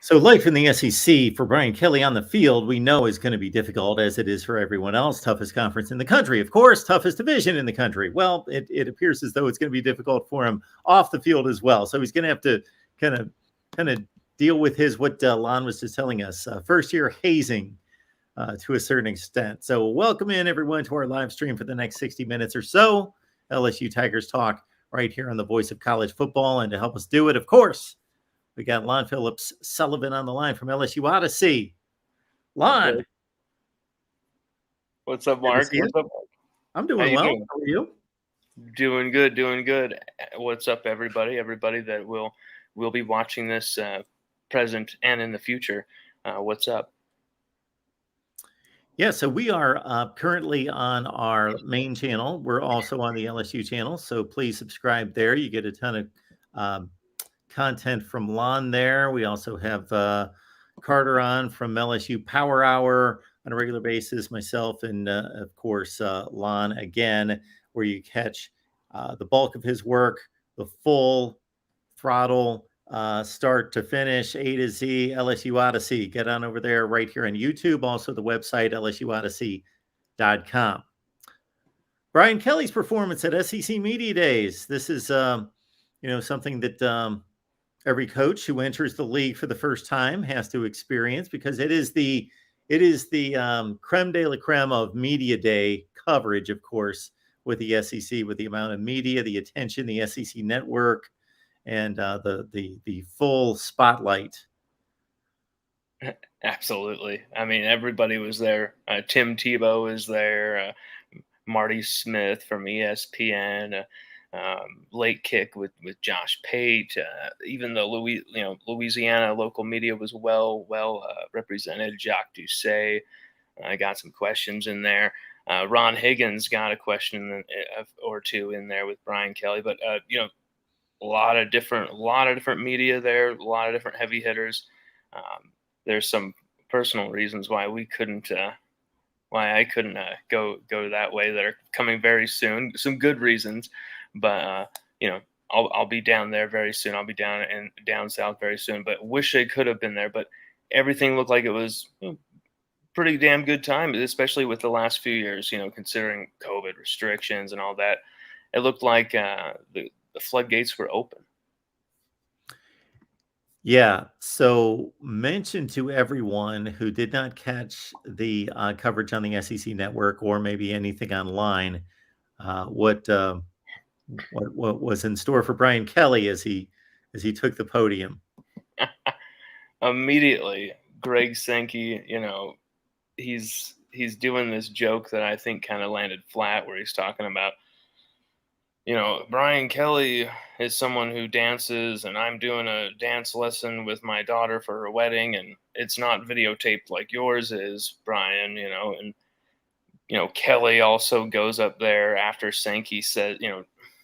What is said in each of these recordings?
So life in the SEC for Brian Kelly on the field, we know is going to be difficult, as it is for everyone else. Toughest conference in the country, of course, toughest division in the country. Well, it appears as though it's going to be difficult for him off the field as well. So he's going to have to kind of deal with what Lon was just telling us, first year hazing to a certain extent. So welcome in everyone to our live stream for the next 60 minutes or so. LSU Tigers talk right here on the Voice of College Football. And to help us do it, of course, we got Lon Phillips Sullivan on the line from LSU Odyssey. Lon. What's up, Mark? What's up? I'm doing well. Doing? How are you? Doing good. What's up, everybody? Everybody that will be watching this present and in the future. What's up? Yeah, so we are currently on our main channel. We're also on the LSU channel, so please subscribe there. You get a ton of content from Lon there. We also have Carter on from LSU Power Hour on a regular basis, myself, and of course Lon again, where you catch the bulk of his work, the full throttle start to finish, A to Z, LSU Odyssey. Get on over there right here on YouTube. Also the website, lsuodyssey.com. Brian Kelly's performance at SEC Media Days. This is, something that every coach who enters the league for the first time has to experience, because it is the creme de la creme of media day coverage, of course, with the SEC, with the amount of media, the attention, the SEC network, and the full spotlight. Absolutely. I mean, everybody was there. Tim Tebow is there. Marty Smith from ESPN. Late kick with Josh Pate. Even though Louisiana local media was well represented. Jacques Doucet. I got some questions in there. Ron Higgins got a question or two in there with Brian Kelly, but a lot of different media there, a lot of different heavy hitters. There's some personal reasons why I couldn't go that way that are coming very soon. Some good reasons, but I'll be down there very soon. I'll be down south very soon. But wish I could have been there. But everything looked like it was pretty damn good time, especially with the last few years. Considering COVID restrictions and all that, it looked like the floodgates were open. Yeah. So mention to everyone who did not catch the coverage on the SEC network or maybe anything online, what was in store for Brian Kelly as he took the podium. Immediately, Greg Sankey, he's doing this joke that I think kind of landed flat, where he's talking about, Brian Kelly is someone who dances, and I'm doing a dance lesson with my daughter for her wedding, and it's not videotaped like yours is, Brian, and, Kelly also goes up there after Sankey said,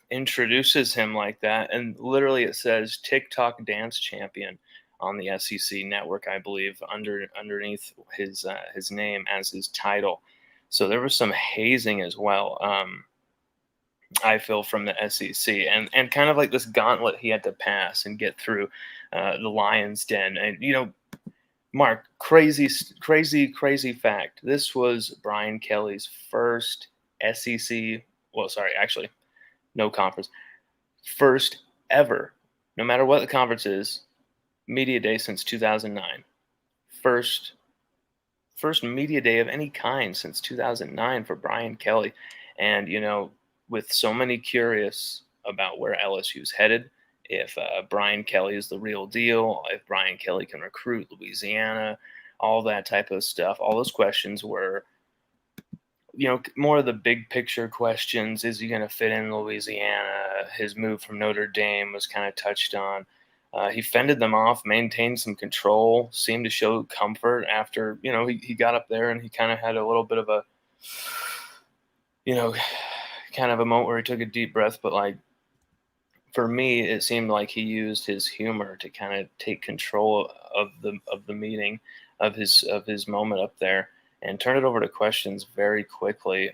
introduces him like that. And literally it says TikTok dance champion on the SEC network, I believe, underneath his name as his title. So there was some hazing as well. I feel, from the SEC, and kind of like this gauntlet he had to pass and get through the Lions' Den. And, Mark, crazy fact. This was Brian Kelly's first SEC, actually, no conference, first ever, no matter what the conference is, media day since 2009. First media day of any kind since 2009 for Brian Kelly. And, with so many curious about where LSU's headed, if Brian Kelly is the real deal, if Brian Kelly can recruit Louisiana, all that type of stuff. All those questions were, more of the big picture questions. Is he going to fit in Louisiana? His move from Notre Dame was kind of touched on. He fended them off, maintained some control, seemed to show comfort after, he got up there, and he kind of had a little bit of a, kind of a moment where he took a deep breath. But for me, it seemed like he used his humor to kind of take control of the meeting, of his moment up there, and turn it over to questions very quickly.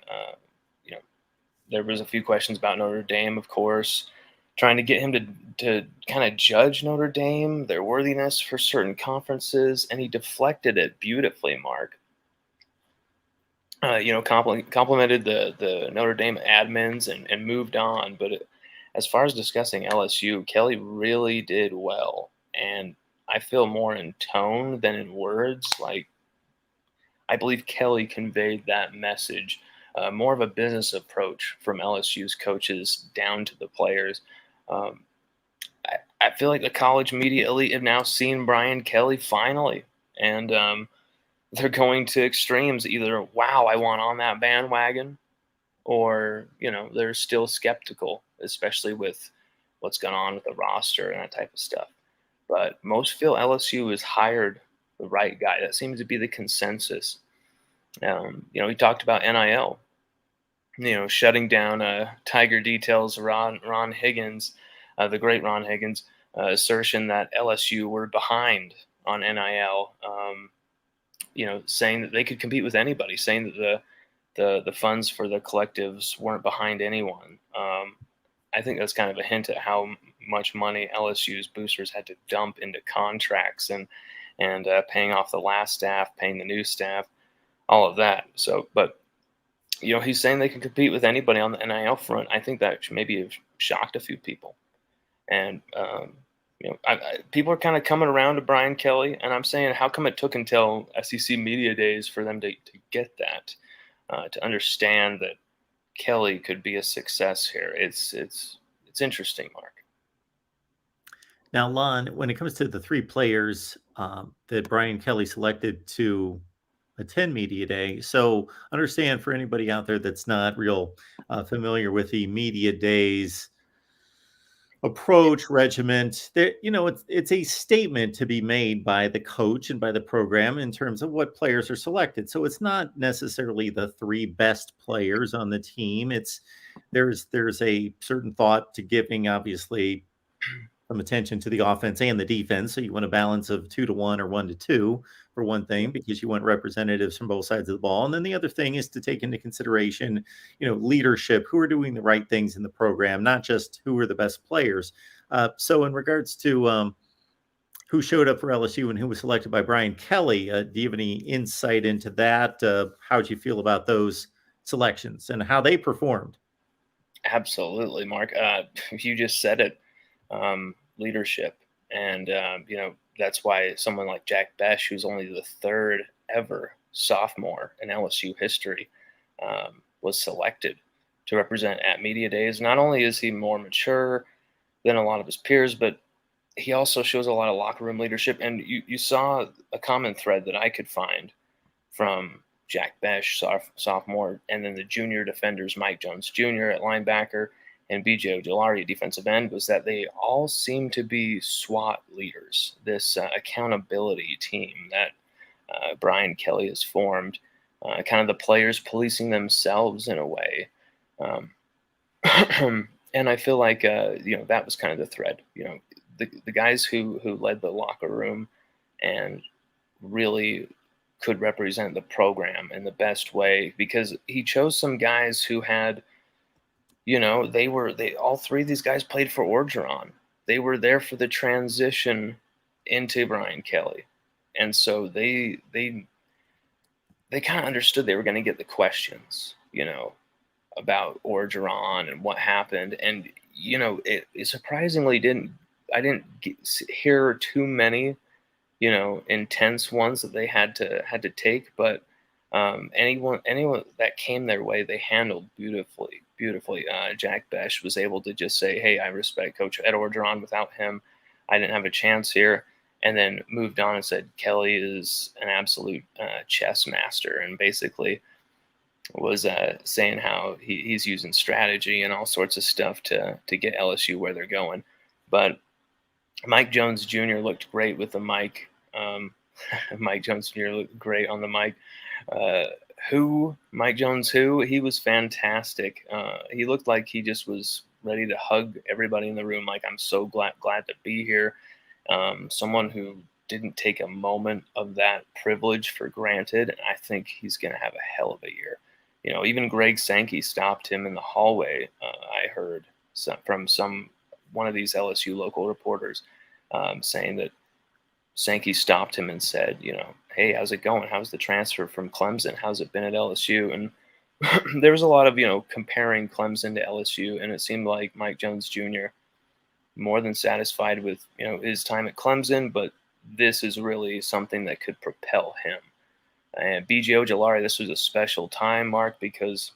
There was a few questions about Notre Dame, of course, trying to get him to to kind of judge Notre Dame, their worthiness for certain conferences, and he deflected it beautifully, Mark. Complimented the Notre Dame admins and moved on. But as far as discussing LSU, Kelly really did well, and I feel more in tone than in words. Like, I believe Kelly conveyed that message, more of a business approach from LSU's coaches down to the players. Um, I feel like the college media elite have now seen Brian Kelly finally, and they're going to extremes. Either, wow, I want on that bandwagon, or they're still skeptical, especially with what's gone on with the roster and that type of stuff. But most feel LSU has hired the right guy. That seems to be the consensus. We talked about NIL, shutting down Tiger Details, Ron Higgins, the great Ron Higgins, assertion that LSU were behind on NIL, saying that they could compete with anybody, saying that the funds for the collectives weren't behind anyone. I think that's kind of a hint at how much money LSU's boosters had to dump into contracts and paying off the last staff, paying the new staff, all of that. So, but he's saying they can compete with anybody on the NIL front. I think that maybe have shocked a few people, and people are kind of coming around to Brian Kelly, and I'm saying, how come it took until SEC media days for them to get that, to understand that Kelly could be a success here? It's interesting, Mark. Now, Lon, when it comes to the three players that Brian Kelly selected to attend media day, so understand for anybody out there that's not real familiar with the media days approach regiment, that it's a statement to be made by the coach and by the program in terms of what players are selected. So it's not necessarily the three best players on the team. There's a certain thought to giving, obviously, some attention to the offense and the defense. So you want a balance of 2-1 or 1-2 for one thing, because you want representatives from both sides of the ball. And then the other thing is to take into consideration, leadership, who are doing the right things in the program, not just who are the best players. So in regards to who showed up for LSU and who was selected by Brian Kelly, do you have any insight into that? How do you feel about those selections and how they performed? Absolutely, Mark. You just said it. Leadership. And, that's why someone like Jack Besh, who's only the third ever sophomore in LSU history, was selected to represent at media days. Not only is he more mature than a lot of his peers, but he also shows a lot of locker room leadership. And you saw a common thread that I could find from Jack Besh, sophomore, and then the junior defenders, Mike Jones Jr. at linebacker and BJ Ojolari at defensive end, was that they all seem to be SWAT leaders, this accountability team that Brian Kelly has formed, kind of the players policing themselves in a way. And I feel like, that was kind of the thread. The guys who led the locker room and really could represent the program in the best way, because he chose some guys who had, all three of these guys played for Orgeron. They were there for the transition into Brian Kelly. And so they kind of understood they were going to get the questions, about Orgeron and what happened. And, it surprisingly I didn't hear too many, intense ones that they had to take, but anyone that came their way, they handled beautifully. Jack Besh was able to just say, hey, I respect Coach Ed Orgeron. Without him, I didn't have a chance here. And then moved on and said, Kelly is an absolute chess master, and basically was saying how he's using strategy and all sorts of stuff to get LSU where they're going. But Mike Jones Jr. looked great with the mic. Mike Jones Jr. looked great on the mic. Mike Jones, he was fantastic. He looked like he just was ready to hug everybody in the room. Like, I'm so glad to be here. Someone who didn't take a moment of that privilege for granted. And I think he's going to have a hell of a year. Even Greg Sankey stopped him in the hallway. I heard from some one of these LSU local reporters saying that Sankey stopped him and said, hey, how's it going? How's the transfer from Clemson? How's it been at LSU? And there was a lot of, comparing Clemson to LSU, and it seemed like Mike Jones Jr. more than satisfied with, his time at Clemson, but this is really something that could propel him. And B.J. Ojulari, this was a special time, Mark, because,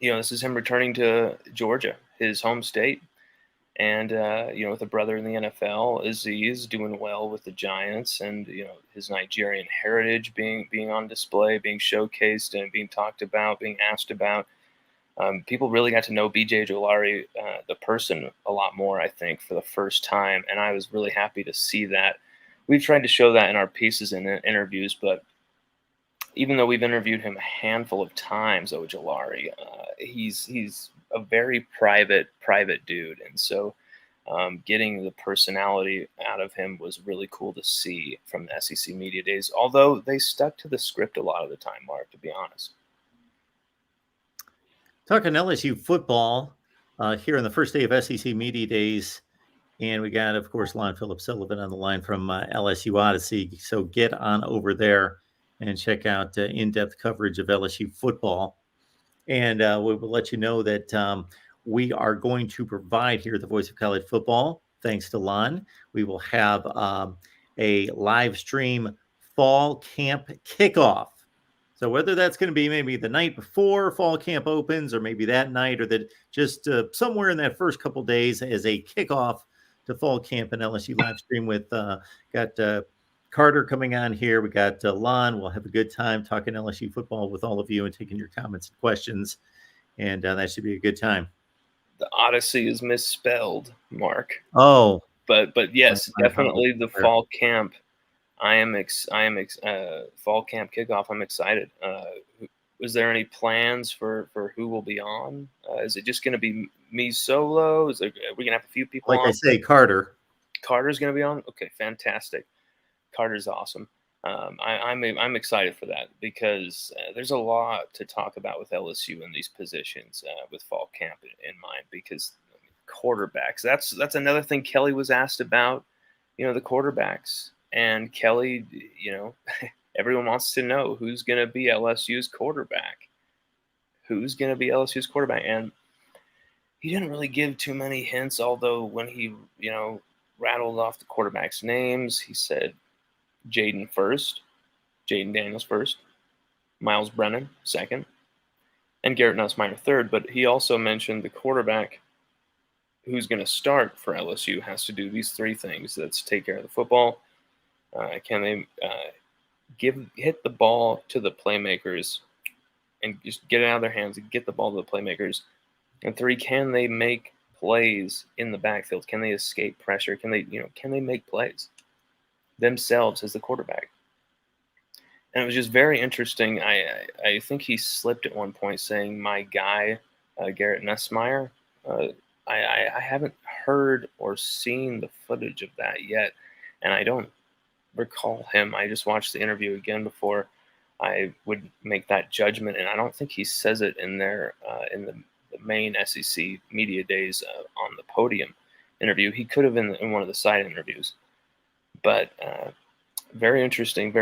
this is him returning to Georgia, his home state. And, with a brother in the NFL, Aziz doing well with the Giants, and, his Nigerian heritage being on display, being showcased and being talked about, being asked about. People really got to know B.J. Ojulari, the person, a lot more, I think, for the first time. And I was really happy to see that. We've tried to show that in our pieces and interviews, but even though we've interviewed him a handful of times, Ojulari, he's a very private dude. And so getting the personality out of him was really cool to see from the SEC Media Days, although they stuck to the script a lot of the time, Mark, to be honest. Talking LSU football here on the first day of SEC Media Days. And we got, of course, Lon Phillips Sullivan on the line from LSU Odyssey. So get on over there and check out in-depth coverage of LSU football. And we will let you know that we are going to provide here at the Voice of College Football, thanks to Lon. We will have a live stream fall camp kickoff. So whether that's going to be maybe the night before fall camp opens, or maybe that night, or that just somewhere in that first couple days as a kickoff to fall camp and LSU live stream with got Carter coming on here. We got Lon. We'll have a good time talking LSU football with all of you and taking your comments and questions. And that should be a good time. The Odyssey is misspelled, Mark. Oh. But yes, definitely the fall camp. I am fall camp kickoff. I'm excited. Is there any plans for who will be on? Is it just going to be me solo? Are we going to have a few people on? I say, Carter. Carter's going to be on? Okay, fantastic. Carter's awesome. I'm excited for that because there's a lot to talk about with LSU in these positions with fall camp in mind, because quarterbacks, that's another thing Kelly was asked about, the quarterbacks. And Kelly, everyone wants to know who's going to be LSU's quarterback. Who's going to be LSU's quarterback? And he didn't really give too many hints, although when he, rattled off the quarterbacks' names, he said Jayden Daniels first, Miles Brennan second, and Garrett Nussmeier third. But he also mentioned the quarterback who's going to start for LSU has to do these three things. That's take care of the football. Can they hit the ball to the playmakers and just get it out of their hands and get the ball to the playmakers? And three, can they make plays in the backfield? Can they escape pressure? Can they make plays themselves as the quarterback? And it was just very interesting. I think he slipped at one point saying my guy, Garrett Nussmeier. I haven't heard or seen the footage of that yet, and I don't recall him. I just watched the interview again before I would make that judgment, and I don't think he says it in there in the main SEC Media Days on the podium interview. He could have in one of the side interviews, but very interesting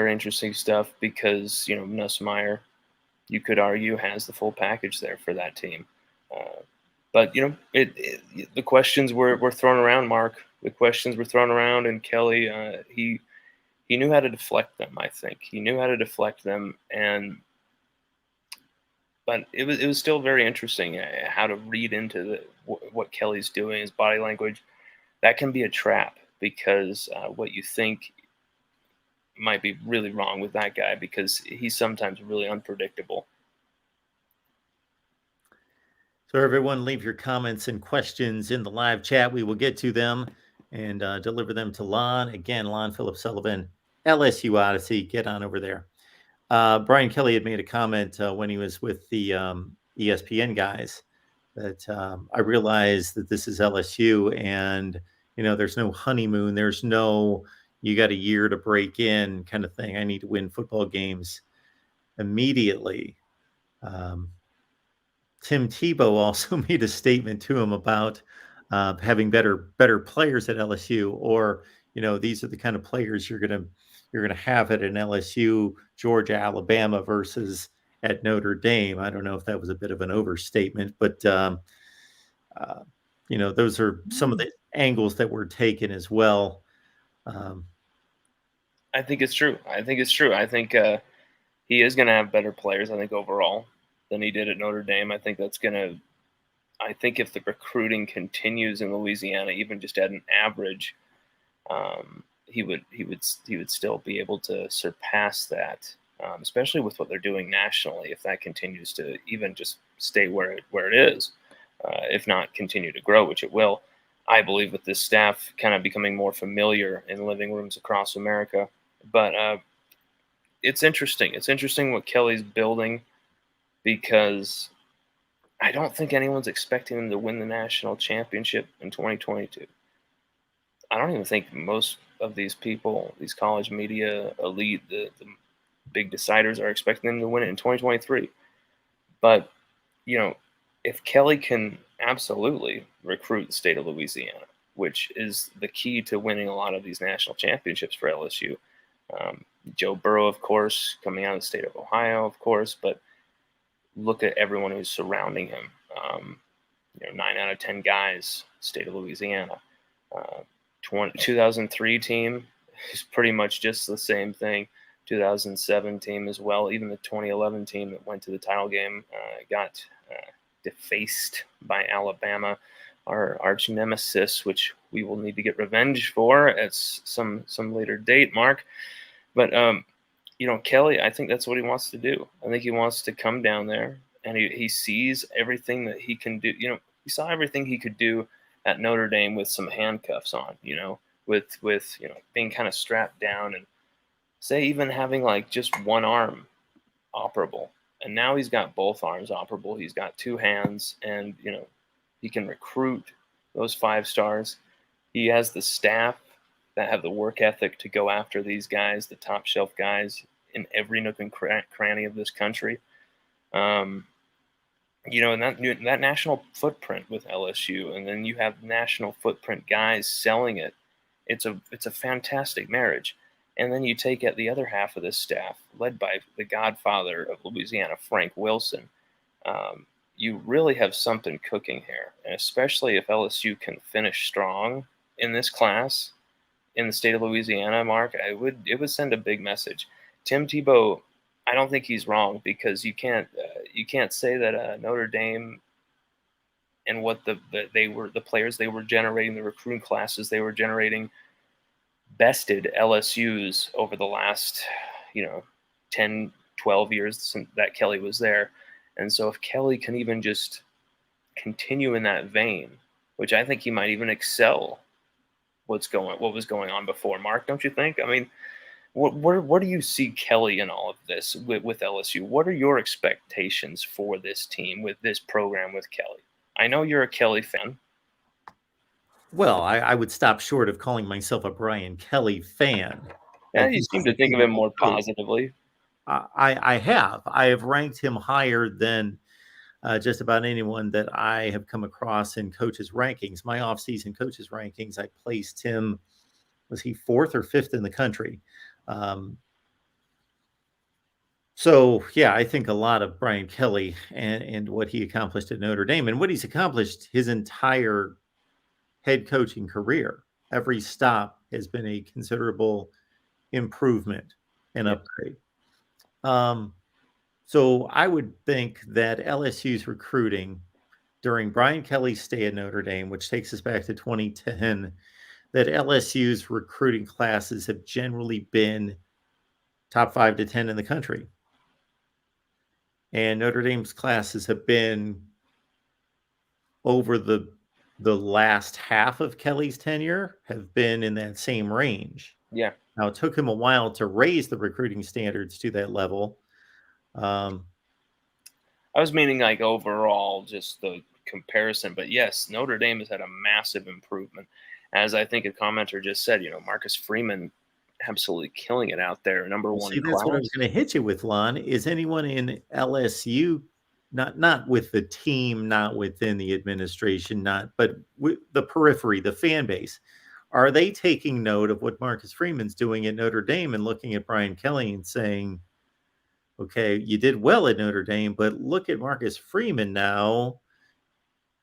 stuff, because Nussmeier, you could argue, has the full package there for that team. But the questions were thrown around, Mark. The questions were thrown around, and Kelly, he knew how to deflect them. I think he knew how to deflect them, but it was still very interesting how to read into what Kelly's doing, his body language. That can be a trap, because what you think might be really wrong with that guy, because he's sometimes really unpredictable. So everyone, leave your comments and questions in the live chat. We will get to them and deliver them to Lon. Again, Lon Phillips Sullivan, LSU Odyssey. Get on over there. Brian Kelly had made a comment when he was with the ESPN guys that I realized that this is LSU, and there's no honeymoon. There's no you got a year to break in kind of thing. I need to win football games immediately. Tim Tebow also made a statement to him about having better players at LSU, or these are the kind of players you're gonna have at an LSU, Georgia, Alabama versus at Notre Dame. I don't know if that was a bit of an overstatement, but those are some of the angles that were taken as well. I think it's true. I think he is going to have better players, I think, overall than he did at Notre Dame. I think if the recruiting continues in Louisiana, even just at an average, he would still be able to surpass that, especially with what they're doing nationally. If that continues to even just stay where it is, if not continue to grow, which it will, I believe, with this staff kind of becoming more familiar in living rooms across America. But it's interesting. It's interesting what Kelly's building, because I don't think anyone's expecting him to win the national championship in 2022. I don't even think most of these people, these college media elite, the big deciders, are expecting them to win it in 2023. But, if Kelly can absolutely recruit the state of Louisiana, which is the key to winning a lot of these national championships for LSU. Joe Burrow, of course, coming out of the state of Ohio, of course, but look at everyone who's surrounding him. 9 out of 10 guys, state of Louisiana. 2003 team is pretty much just the same thing. 2007 team as well. Even the 2011 team that went to the title game got defaced by Alabama, our arch nemesis, which we will need to get revenge for at some later date, Mark. But Kelly, I think that's what he wants to do. I think he wants to come down there, and he sees everything that he can do. He saw everything he could do at Notre Dame with some handcuffs on, with being kind of strapped down, and say even having like just one arm operable. And now he's got both arms operable. He's got two hands, and he can recruit those 5 stars. He has the staff that have the work ethic to go after these guys, the top shelf guys in every nook and cranny of this country. And that national footprint with LSU, and then you have national footprint guys selling it. It's a fantastic marriage. And then you take at the other half of this staff, led by the godfather of Louisiana, Frank Wilson. You really have something cooking here, and especially if LSU can finish strong in this class in the state of Louisiana, Mark, it would send a big message. Tim Tebow, I don't think he's wrong, because you can't say that Notre Dame and what the players they were generating, the recruiting classes they were generating, bested LSU's over the last 10, 12 years since that Kelly was there. And so if Kelly can even just continue in that vein, which I think he might even excel what was going on before, Mark, don't you think? I mean, where do you see Kelly in all of this with LSU? What are your expectations for this team, with this program, with Kelly? I know you're a Kelly fan. Well, I would stop short of calling myself a Brian Kelly fan. Yeah, you seem to think of him more positively. I have ranked him higher than just about anyone that I have come across in coaches' rankings. My offseason coaches' rankings, I placed him, was he 4th or 5th in the country? So, yeah, I think a lot of Brian Kelly and what he accomplished at Notre Dame, and what he's accomplished his entire head coaching career. Every stop has been a considerable improvement and upgrade. So I would think that LSU's recruiting during Brian Kelly's stay at Notre Dame, which takes us back to 2010, that LSU's recruiting classes have generally been top 5 to 10 in the country. And Notre Dame's classes have been, over the last half of Kelly's tenure, have been in that same range. Yeah. Now, it took him a while to raise the recruiting standards to that level. I was meaning like overall, just the comparison. But yes, Notre Dame has had a massive improvement. As I think a commenter just said, Marcus Freeman absolutely killing it out there. Number one. See, that's what I was going to hit you with, Lon. Is anyone in LSU not with the team, not within the administration, but with the periphery, the fan base. Are they taking note of what Marcus Freeman's doing at Notre Dame and looking at Brian Kelly and saying, okay, you did well at Notre Dame, but look at Marcus Freeman now,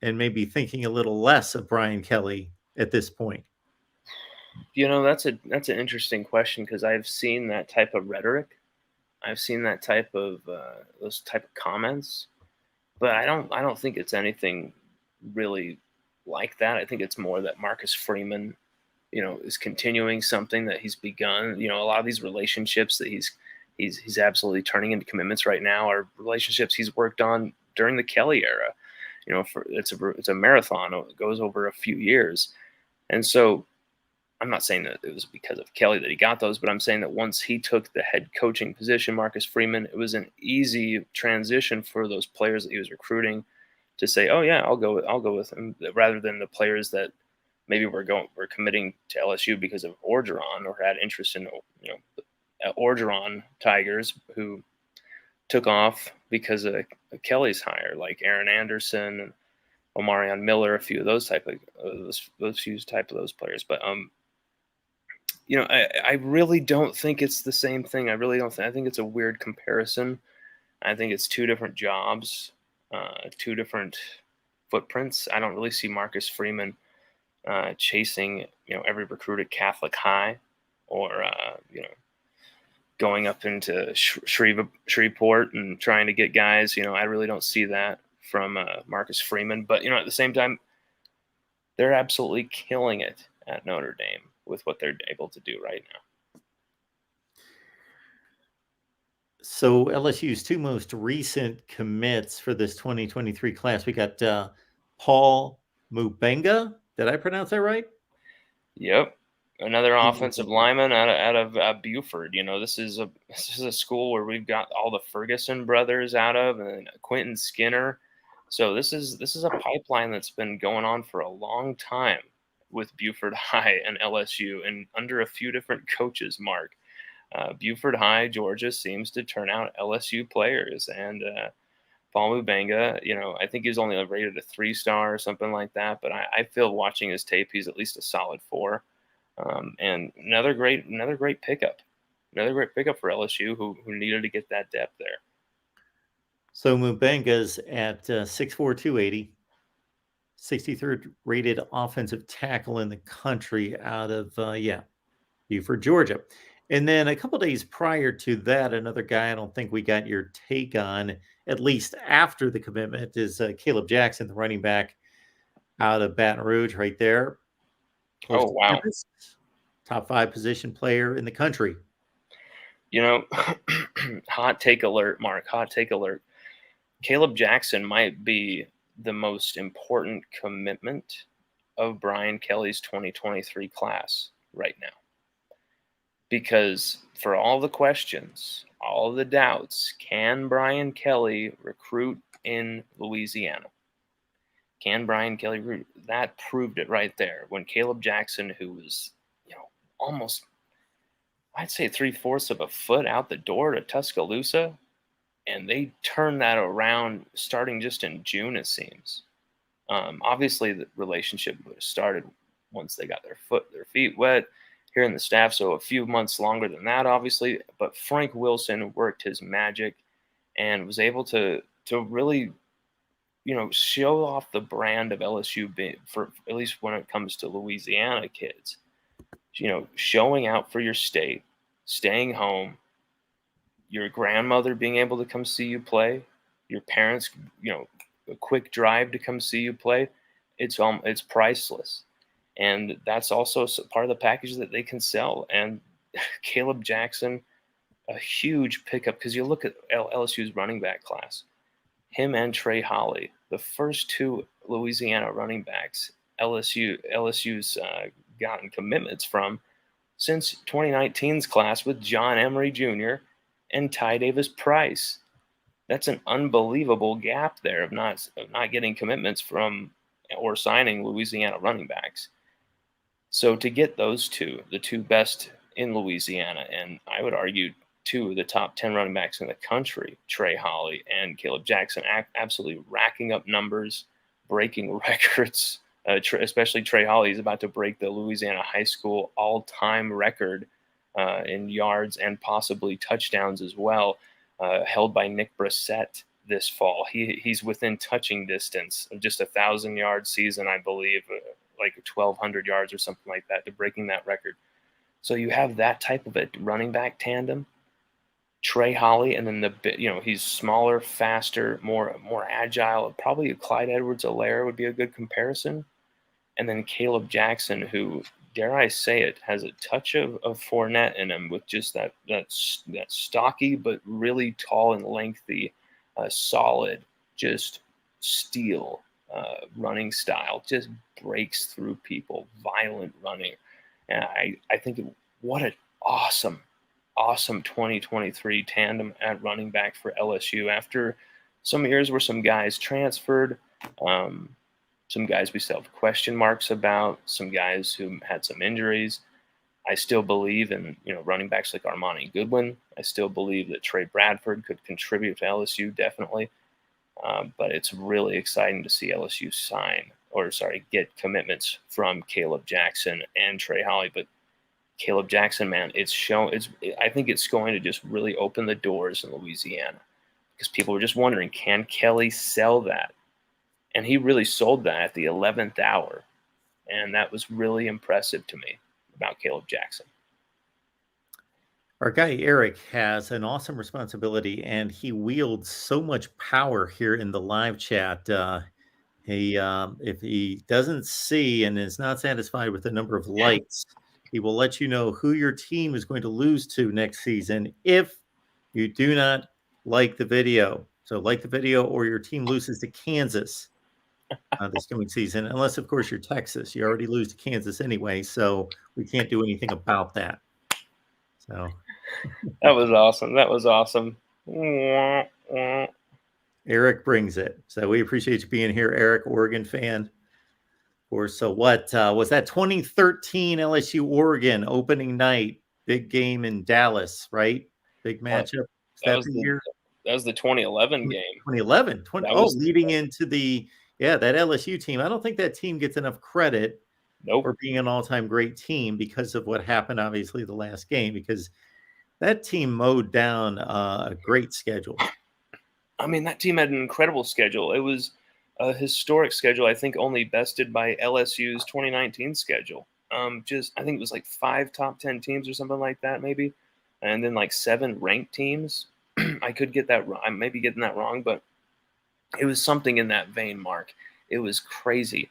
and maybe thinking a little less of Brian Kelly at this point? That's an interesting question because I've seen that type of rhetoric. I've seen that type of those type of comments, but I don't think it's anything really like that. I think it's more that Marcus Freeman, is continuing something that he's begun. A lot of these relationships that he's absolutely turning into commitments right now are relationships he's worked on during the Kelly era. It's a marathon. It goes over a few years, and so I'm not saying that it was because of Kelly that he got those, but I'm saying that once he took the head coaching position, Marcus Freeman, it was an easy transition for those players that he was recruiting to say, "Oh yeah, I'll go with him," rather than the players that maybe were committing to LSU because of Orgeron or had interest in Orgeron Tigers who took off because of Kelly's hire, like Aaron Anderson and Omarion Miller, a few of those type of those players, but I really don't think it's the same thing. I really don't think. I think it's a weird comparison. I think it's two different jobs, two different footprints. I don't really see Marcus Freeman chasing, every recruit at Catholic High, or going up into Shreveport and trying to get guys. I really don't see that from Marcus Freeman. But at the same time, they're absolutely killing it at Notre Dame with what they're able to do right now. So LSU's two most recent commits for this 2023 class, we got Paul Mubenga. Did I pronounce that right? Yep, another offensive lineman out of Buford. This is a school where we've got all the Ferguson brothers out of, and Quentin Skinner. So this is a pipeline that's been going on for a long time with Buford High and LSU, and under a few different coaches. Mark, Buford High, Georgia, seems to turn out LSU players, and Paul Mubenga, I think he's only rated a 3-star or something like that, but I feel watching his tape, he's at least a solid 4. And another great pickup, for LSU who needed to get that depth there. So Mubenga's at 6'4", 280, 63rd rated offensive tackle in the country out of Buford, Georgia. And then a couple days prior to that, another guy I don't think we got your take on, at least after the commitment, is Caleb Jackson, the running back out of Baton Rouge, right there. Oh, wow. Top 5 position player in the country. Hot take alert, Mark. Hot take alert. Caleb Jackson might be the most important commitment of Brian Kelly's 2023 class right now. Because for all the questions, all the doubts, can Brian Kelly recruit in Louisiana? Can Brian Kelly recruit? That proved it right there. When Caleb Jackson, who was, almost, I'd say 3/4 of a foot out the door to Tuscaloosa, and they turned that around starting just in June, it seems. Obviously, the relationship started once they got their feet wet here in the staff, so a few months longer than that, obviously. But Frank Wilson worked his magic and was able to really, show off the brand of LSU, for at least when it comes to Louisiana kids. Showing out for your state, staying home, your grandmother being able to come see you play, your parents, a quick drive to come see you play. It's priceless. And that's also part of the package that they can sell. And Caleb Jackson, a huge pickup, because you look at LSU's running back class, him and Trey Holly, the first 2 Louisiana running backs LSU's gotten commitments from since 2019's class with John Emery Jr. and Ty Davis Price. That's an unbelievable gap there of not getting commitments from or signing Louisiana running backs. So to get those 2, the 2 best in Louisiana, and I would argue two of the top 10 running backs in the country, Trey Holly and Caleb Jackson, absolutely racking up numbers, breaking records. Especially Trey Holly is about to break the Louisiana high school all-time record in yards and possibly touchdowns as well, held by Nick Brissett this fall. He's within touching distance of just 1,000-yard season, I believe, like 1,200 yards or something like that, to breaking that record. So you have that type of a running back tandem, Trey Holly, and then he's smaller, faster, more agile. Probably Clyde Edwards-Helaire would be a good comparison. And then Caleb Jackson, who, dare I say it, has a touch of Fournette in him, with just that stocky but really tall and lengthy, solid, just steel running style. Just breaks through people, violent running. And I think what an awesome 2023 tandem at running back for LSU. After some years where some guys transferred, some guys we still have question marks about, some guys who had some injuries, I still believe in running backs like Armani Goodwin. I still believe that Trey Bradford could contribute to LSU, definitely. But it's really exciting to see LSU get commitments from Caleb Jackson and Trey Holly. But Caleb Jackson, man, I think it's going to just really open the doors in Louisiana, because people were just wondering, can Kelly sell that? And he really sold that at the 11th hour. And that was really impressive to me about Caleb Jackson. Our guy Eric has an awesome responsibility, and he wields so much power here in the live chat. If he doesn't see and is not satisfied with the number of likes, he will let you know who your team is going to lose to next season if you do not like the video. So like the video, or your team loses to Kansas this coming season, unless, of course, you're Texas. You already lose to Kansas anyway, so we can't do anything about that. So that was awesome. Eric brings it. So we appreciate you being here, Eric, Oregon fan. Of course. So what was that 2013 LSU Oregon opening night, big game in Dallas, right? Big matchup. That was the 2011 game. 2011. Leading into that LSU team. I don't think that team gets enough credit for being an all-time great team because of what happened, obviously, the last game, because that team mowed down a great schedule. I mean, that team had an incredible schedule. It was a historic schedule, I think only bested by LSU's 2019 schedule. I think it was like 5 top 10 teams or something like that, maybe. And then like 7 ranked teams. I could get that wrong. I may be getting that wrong, but it was something in that vein, Mark. It was crazy.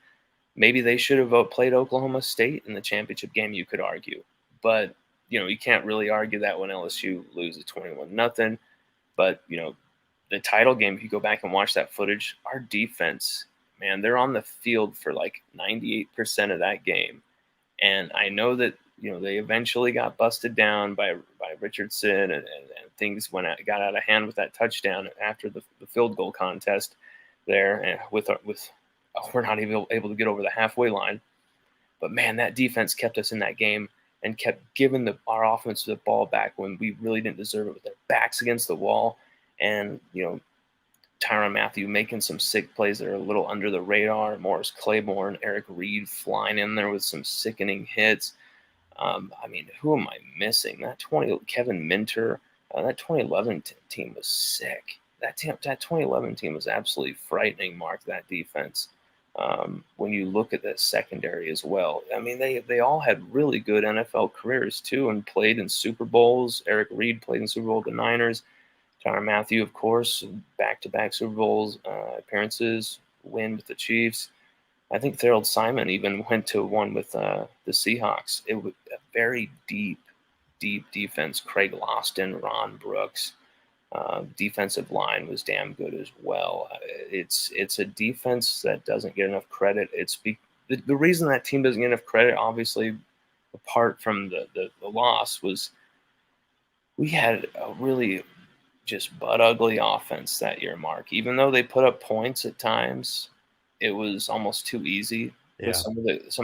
Maybe they should have played Oklahoma State in the championship game, you could argue. But, you can't really argue that when LSU loses 21-0. But, the title game, if you go back and watch that footage, our defense, man, they're on the field for like 98% of that game. And I know that, they eventually got busted down by Richardson, and things got out of hand with that touchdown after the field goal contest there, and with we're not even able to get over the halfway line. But man, that defense kept us in that game and kept giving our offense the ball back when we really didn't deserve it, with their backs against the wall. And, Tyrann Mathieu making some sick plays that are a little under the radar. Morris Claiborne, Eric Reed flying in there with some sickening hits. I mean, who am I missing? Kevin Minter, that 2011 team was sick. That 2011 team was absolutely frightening, Mark, that defense. When you look at that secondary as well, I mean, they all had really good NFL careers too, and played in Super Bowls. Eric Reed played in Super Bowl with the Niners. Tyrann Mathieu, of course, back-to-back Super Bowls appearances, win with the Chiefs. I think Thorold Simon even went to one with the Seahawks. It was a very deep defense. Craig Loston, Ron Brooks. Defensive line was damn good as well. It's a defense that doesn't get enough credit. The reason that team doesn't get enough credit, obviously, apart from the loss, was we had a really just butt ugly offense that year, Mark. Even though they put up points at times, it was almost too easy with some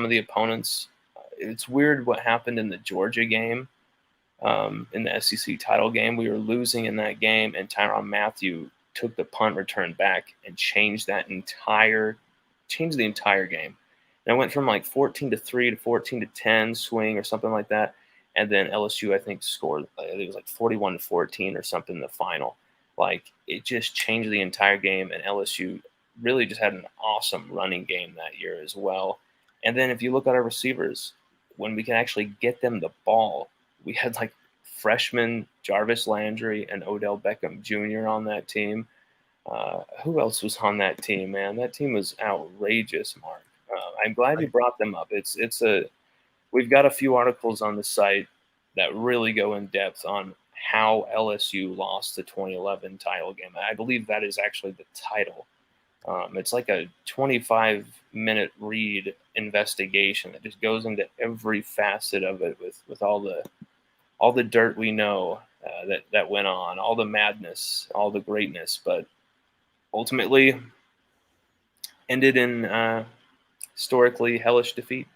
of the opponents. It's weird what happened in the Georgia game. in the SEC title game. We were losing in that game, and Tyrann Mathieu took the punt return back and changed the entire game. And it went from like 14-3 to 14-10 swing or something like that. And then LSU, I think, scored, it was like 41-14 or something in the final. Like, it just changed the entire game, and LSU really just had an awesome running game that year as well. And then if you look at our receivers, when we can actually get them the ball, we had like freshman Jarvis Landry and Odell Beckham Jr. on that team. Who else was on that team, man? That team was outrageous, Mark. I'm glad you brought them up. We've got a few articles on the site that really go in depth on how LSU lost the 2011 title game. I believe that is actually the title. It's like a 25-minute read investigation that just goes into every facet of it with all the dirt we know that went on, all the madness, all the greatness, but ultimately ended in historically hellish defeat.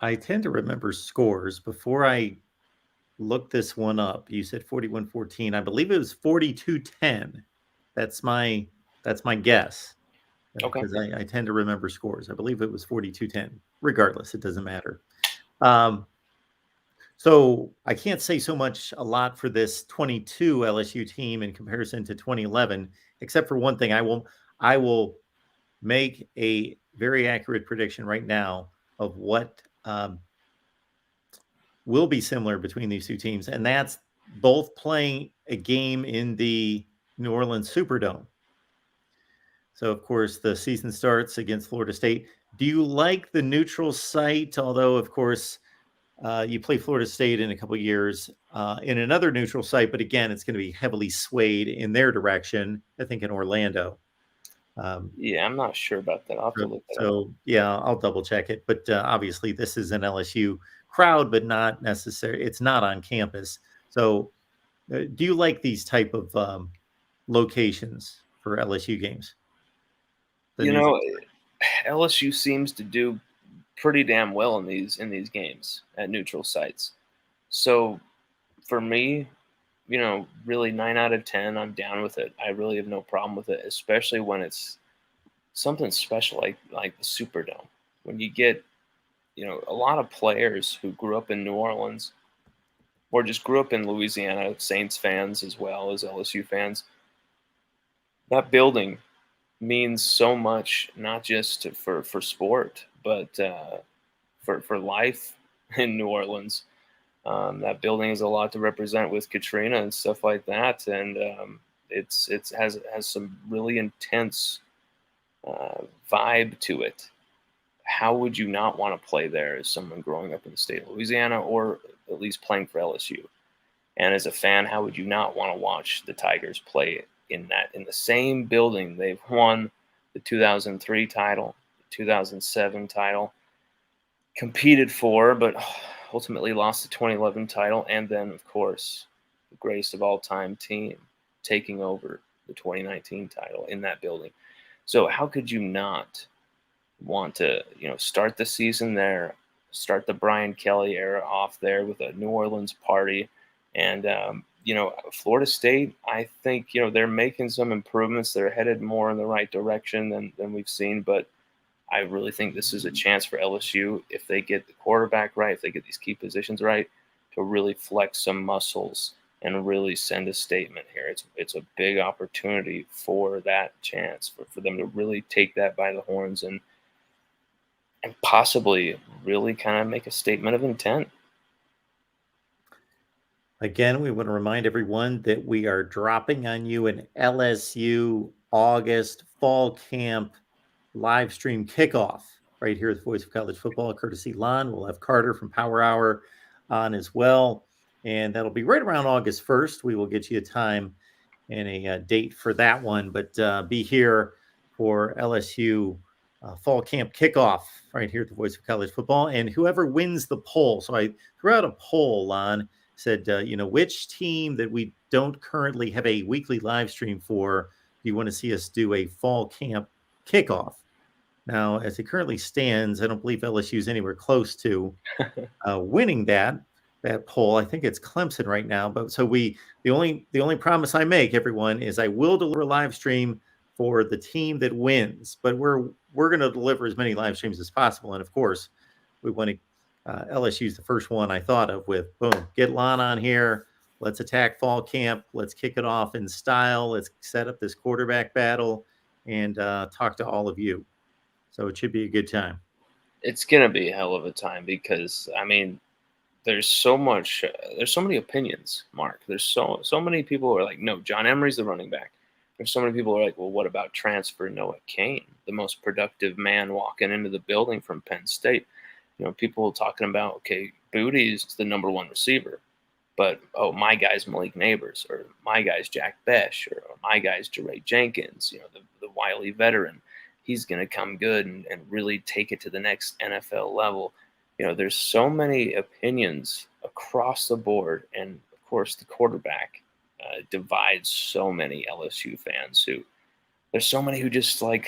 I tend to remember scores. Before I looked this one up, you said 41-14. I believe it was 42-10. That's my guess. Okay. Because I tend to remember scores. I believe it was 42-10. Regardless, it doesn't matter. So I can't say a lot for this 22 LSU team in comparison to 2011, except for one thing. I will make a very accurate prediction right now of what will be similar between these two teams, and that's both playing a game in the New Orleans Superdome. So, of course, the season starts against Florida State. Do you like the neutral site? Although, of course, you play Florida State in a couple of years in another neutral site, but again, it's going to be heavily swayed in their direction, I think, in Orlando. Yeah, I'm not sure about that. I'll have to look that up. So, yeah, I'll double check it. But obviously, this is an LSU crowd, but not necessary. It's not on campus. So, do you like these type of locations for LSU games? LSU seems to do pretty damn well in these games at neutral sites. So for me, really 9 out of 10, I'm down with it. I really have no problem with it, especially when it's something special like the Superdome. When you get, a lot of players who grew up in New Orleans or just grew up in Louisiana, Saints fans as well as LSU fans. That building means so much, not just for sport, but for life in New Orleans. That building has a lot to represent with Katrina and stuff like that, and it has some really intense vibe to it. How would you not want to play there as someone growing up in the state of Louisiana, or at least playing for LSU? And as a fan, how would you not want to watch the Tigers play in the same building they've won the 2003 title, the 2007 title, competed for, but ultimately lost the 2011 title, and then, of course, the greatest of all time team taking over the 2019 title in that building. So how could you not want to, start the season there, start the Brian Kelly era off there with a New Orleans party, and Florida State, I think, they're making some improvements. They're headed more in the right direction than we've seen, but I really think this is a chance for LSU, if they get the quarterback right, if they get these key positions right, to really flex some muscles and really send a statement here. It's a big opportunity for that chance, for them to really take that by the horns and possibly really kind of make a statement of intent. Again, we want to remind everyone that we are dropping on you an LSU August fall camp live stream kickoff right here at the Voice of College Football, courtesy Lon. We'll have Carter from Power Hour on as well. And that'll be right around August 1st. We will get you a time and a date for that one. But be here for LSU fall camp kickoff right here at the Voice of College Football. And whoever wins the poll. So I threw out a poll, Lon, said, which team that we don't currently have a weekly live stream for, do you want to see us do a fall camp kickoff? Now, as it currently stands, I don't believe LSU is anywhere close to winning that. that poll. I think it's Clemson right now. But so the only promise I make everyone is I will deliver a live stream for the team that wins. But we're going to deliver as many live streams as possible. And of course, we want to. LSU is the first one I thought of with boom, get Lon on here. Let's attack fall camp. Let's kick it off in style. Let's set up this quarterback battle and talk to all of you. So it should be a good time. It's gonna be a hell of a time because I mean, there's so much, there's so many opinions, Mark. There's so many people who are like, no, John Emery's the running back. There's so many people who are like, well, what about transfer Noah Cain, the most productive man walking into the building from Penn State? People talking about, okay, Booty's the number one receiver, but oh, my guy's Malik Neighbors, or my guy's Jack Besh, or my guy's Jeray Jenkins, the wily veteran. He's going to come good and really take it to the next NFL level. There's so many opinions across the board, and of course, the quarterback divides so many LSU fans. There's so many who just like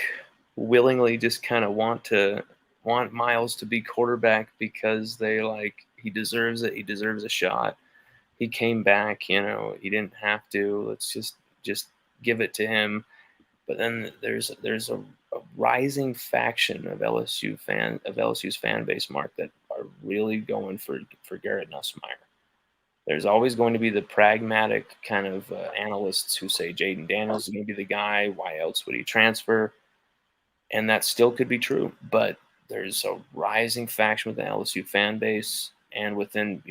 willingly just kind of want Miles to be quarterback because they like he deserves it. He deserves a shot. He came back. He didn't have to. Let's just give it to him. But then there's a rising faction of LSU's fan base, Mark, that are really going for Garrett Nussmeier. There's always going to be the pragmatic kind of analysts who say Jayden Daniels is going to be the guy. Why else would he transfer? And that still could be true, but there's a rising faction within the LSU fan base and within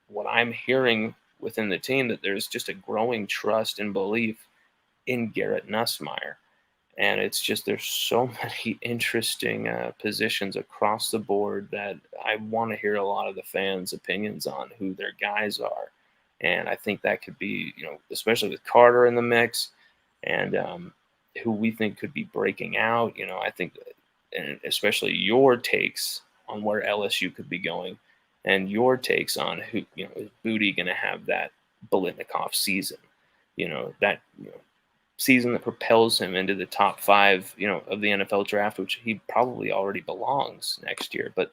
what I'm hearing within the team, that there's just a growing trust and belief in Garrett Nussmeier. And it's just, there's so many interesting positions across the board that I want to hear a lot of the fans' opinions on who their guys are. And I think that could be, especially with Carter in the mix and who we think could be breaking out. I think, and especially your takes on where LSU could be going and your takes on who, is Booty going to have that Biletnikoff season, season that propels him into the top 5, of the NFL draft, which he probably already belongs next year. But,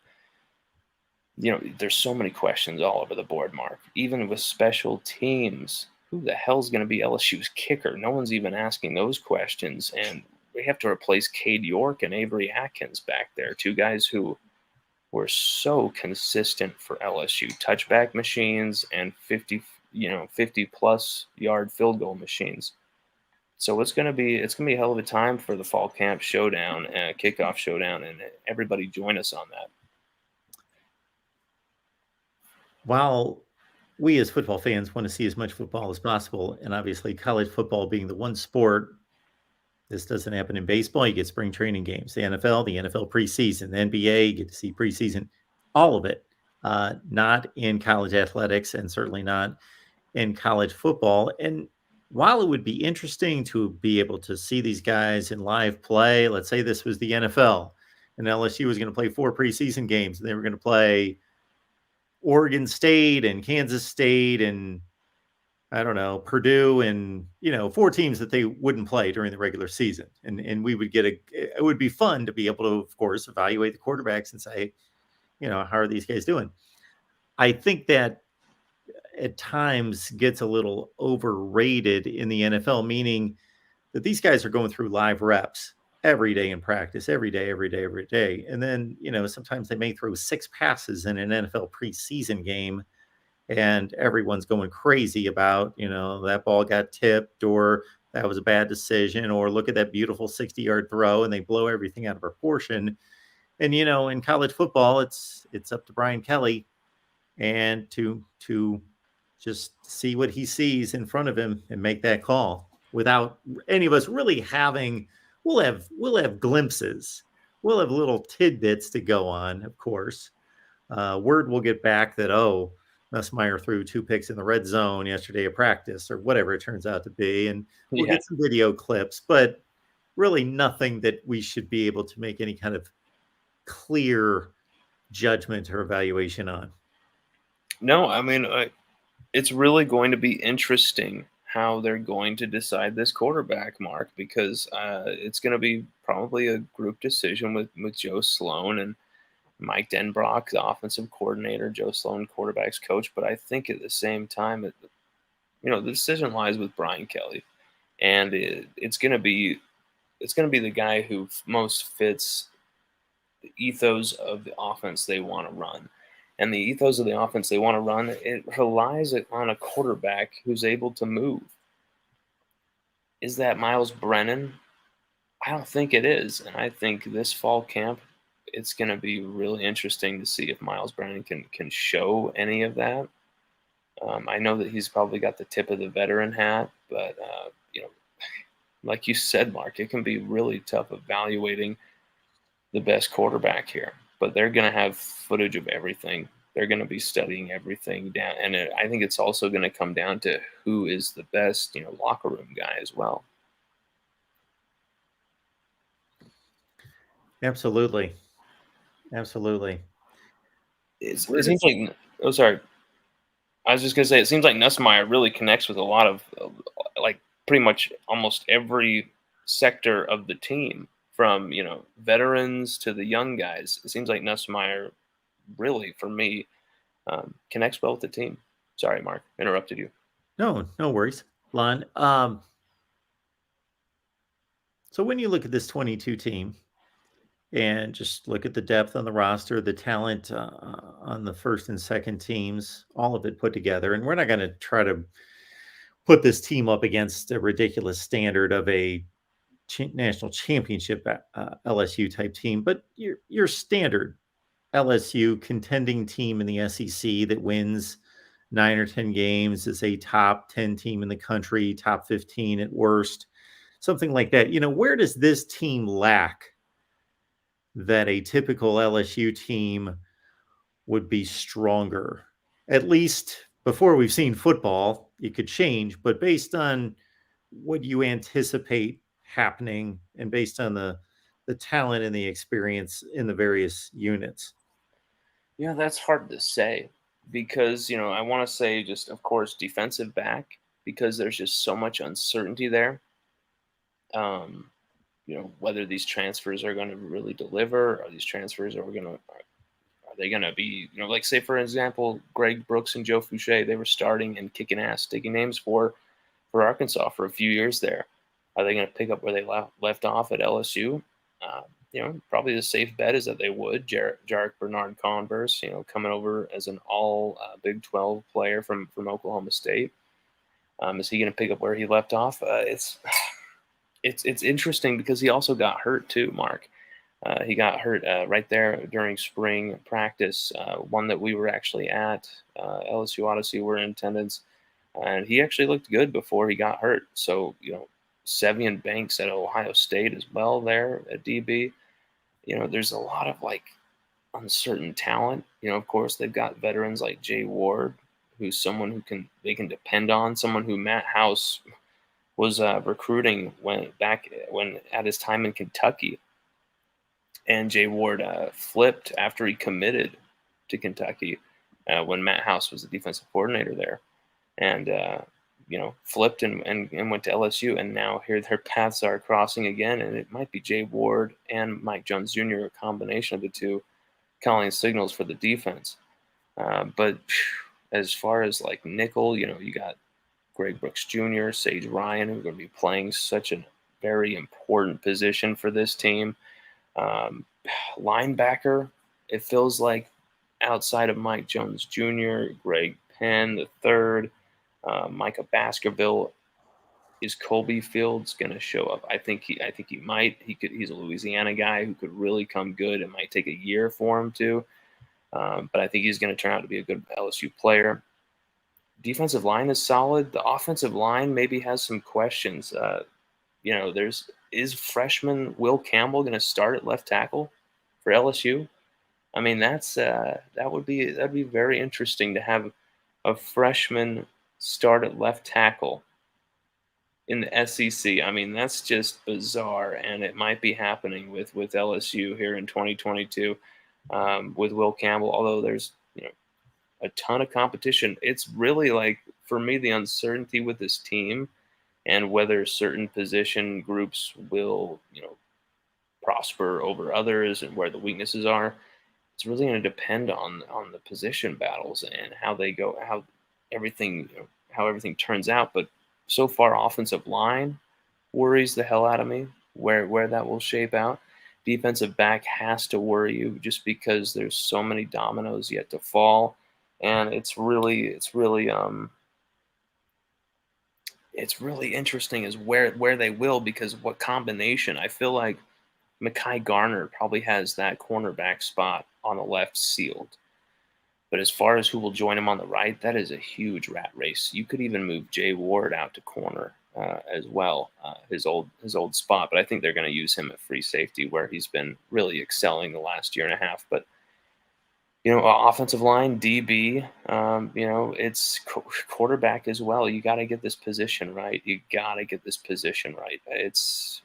there's so many questions all over the board, Mark. Even with special teams, who the hell's going to be LSU's kicker? No one's even asking those questions. And we have to replace Cade York and Avery Atkins back there, 2 guys who were so consistent for LSU, touchback machines and 50-plus yard field goal machines. So it's gonna be a hell of a time for the fall camp showdown, kickoff showdown, and everybody join us on that. While we as football fans want to see as much football as possible, and obviously college football being the one sport, this doesn't happen in baseball. You get spring training games, the NFL preseason, the NBA, you get to see preseason, all of it. Not in college athletics and certainly not in college football. And while it would be interesting to be able to see these guys in live play, let's say this was the NFL and LSU was going to play 4 preseason games and they were going to play Oregon State and Kansas State and I don't know, Purdue and, 4 teams that they wouldn't play during the regular season. And we would it would be fun to be able to, of course, evaluate the quarterbacks and say, how are these guys doing? I think that at times gets a little overrated in the NFL, meaning that these guys are going through live reps every day in practice, every day. And then, sometimes they may throw 6 passes in an NFL preseason game and everyone's going crazy about, that ball got tipped or that was a bad decision or look at that beautiful 60-yard throw and they blow everything out of proportion. And, in college football, it's up to Brian Kelly and to just see what he sees in front of him and make that call without any of us really having, we'll have glimpses. We'll have little tidbits to go on, of course. Word will get back that, Nussmeier threw 2 picks in the red zone yesterday at practice or whatever it turns out to be. And we'll get some video clips, but really nothing that we should be able to make any kind of clear judgment or evaluation on. No, I mean, it's really going to be interesting how they're going to decide this quarterback, Mark, because it's going to be probably a group decision with Joe Sloan. And Mike Denbrock, the offensive coordinator, Joe Sloan, quarterback's coach. But I think at the same time, the decision lies with Brian Kelly, and it's going to be the guy who most fits the ethos of the offense they want to run. And the ethos of the offense they want to run, it relies on a quarterback who's able to move. Is that Miles Brennan? I don't think it is. And I think this fall camp, it's going to be really interesting to see if Miles Brennan can show any of that. I know that he's probably got the tip of the veteran hat, but like you said, Mark, it can be really tough evaluating the best quarterback here. But they're going to have footage of everything. They're going to be studying everything down, and I think it's also going to come down to who is the best, locker room guy as well. Absolutely. It seems like, oh, sorry. I was just going to say, it seems like Nussmeier really connects with a lot of, like, pretty much almost every sector of the team, from, veterans to the young guys. It seems like Nussmeier really, for me, connects well with the team. Sorry, Mark, interrupted you. No worries, Lon. So when you look at this 22 team and just look at the depth on the roster, the talent on the first and second teams, all of it put together, and we're not going to try to put this team up against a ridiculous standard of a national championship LSU type team, but your standard LSU contending team in the SEC that wins 9 or 10 games, is a top 10 team in the country, top 15 at worst, something like that. Where does this team lack that a typical LSU team would be stronger? At least before we've seen football, it could change, but based on what you anticipate happening and based on the talent and the experience in the various units. Yeah, that's hard to say because, I want to say just, of course, defensive back, because there's just so much uncertainty there. Whether these transfers are going to really deliver, or these transfers are they going to be, like, say, for example, Greg Brooks and Joe Fouché, they were starting and kicking ass, taking names for Arkansas for a few years there. Are they going to pick up where they left off at LSU? Probably the safe bet is that they would. Jarek Bernard Converse, coming over as an all Big 12 player from Oklahoma State. Is he going to pick up where he left off? It's interesting because he also got hurt too, Mark. He got hurt right there during spring practice, one that we were actually at. LSU Odyssey were in attendance, and he actually looked good before he got hurt. So, Sevian Banks at Ohio State as well there at DB. There's a lot of, like, uncertain talent. Of course, they've got veterans like Jay Ward, who's someone who they can depend on, someone who Matt House was recruiting when at his time in Kentucky. And Jay Ward flipped after he committed to Kentucky when Matt House was the defensive coordinator there, and flipped and went to LSU. And now here their paths are crossing again, and it might be Jay Ward and Mike Jones Jr., a combination of the two, calling signals for the defense. But as far as, like, nickel, you got Greg Brooks Jr., Sage Ryan, who are going to be playing such a very important position for this team. Linebacker, it feels like outside of Mike Jones Jr., Greg Penn III, Micah Baskerville, is Colby Fields going to show up? I think he might. He's a Louisiana guy who could really come good. It might take a year for him to, but I think he's going to turn out to be a good LSU player. Defensive line is solid. The offensive line maybe has some questions. Is freshman Will Campbell going to start at left tackle for LSU? I mean, that'd be very interesting to have a freshman start at left tackle in the SEC. I mean, that's just bizarre, and it might be happening with LSU here in 2022 with Will Campbell. Although there's a ton of competition, it's really, like, for me, the uncertainty with this team and whether certain position groups will, prosper over others and where the weaknesses are. it's really going to depend on the position battles and how they go, how everything how everything turns out. But so far, offensive line worries the hell out of me where that will shape out. Defensive back has to worry you just because there's so many dominoes yet to fall, and it's really interesting is where they will, because what combination. I feel like Mekhi Garner probably has that cornerback spot on the left sealed. But as far as who will join him on the right, that is a huge rat race. You could even move Jay Ward out to corner as well, his old spot. But I think they're going to use him at free safety, where he's been really excelling the last year and a half. But offensive line, DB, it's quarterback as well. You got to get this position right. It's,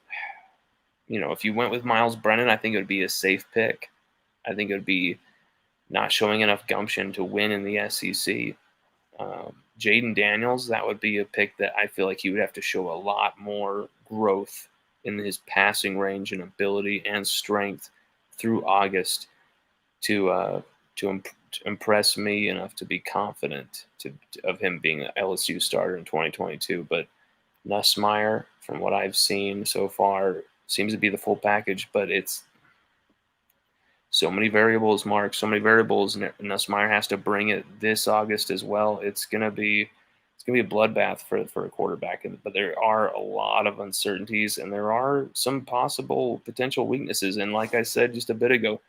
if you went with Miles Brennan, I think it would be a safe pick. I think it would be not showing enough gumption to win in the SEC. Jayden Daniels, that would be a pick that I feel like he would have to show a lot more growth in his passing range and ability and strength through August to impress me enough to be confident of him being an LSU starter in 2022. But Nussmeier, from what I've seen so far, seems to be the full package, but it's so many variables, Mark, so many variables. Nussmeier has to bring it this August as well. It's gonna be a bloodbath for a quarterback, but there are a lot of uncertainties, and there are some possible potential weaknesses. And like I said just a bit ago,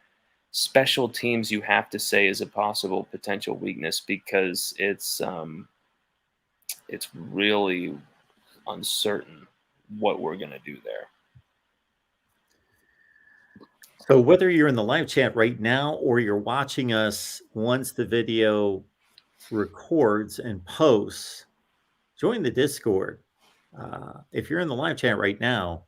special teams you have to say is a possible potential weakness, because it's really uncertain what we're gonna do there. So whether you're in the live chat right now or you're watching us once the video records and posts, join the Discord. If you're in the live chat right now,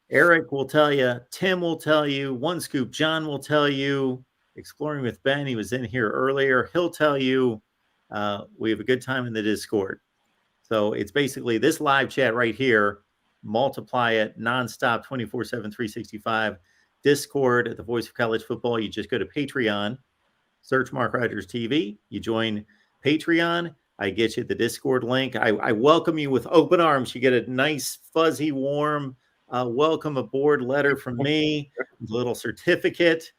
Eric will tell you, Tim will tell you, One Scoop John will tell you, Exploring with Ben, he was in here earlier, he'll tell you we have a good time in the Discord. So it's basically this live chat right here, multiply it nonstop, 24/7, 365. Discord at the Voice of College Football. You just go to Patreon, search Mark Rogers TV. You join Patreon. I get you the Discord link. I welcome you with open arms. You get a nice, fuzzy, warm welcome aboard letter from me, a little certificate,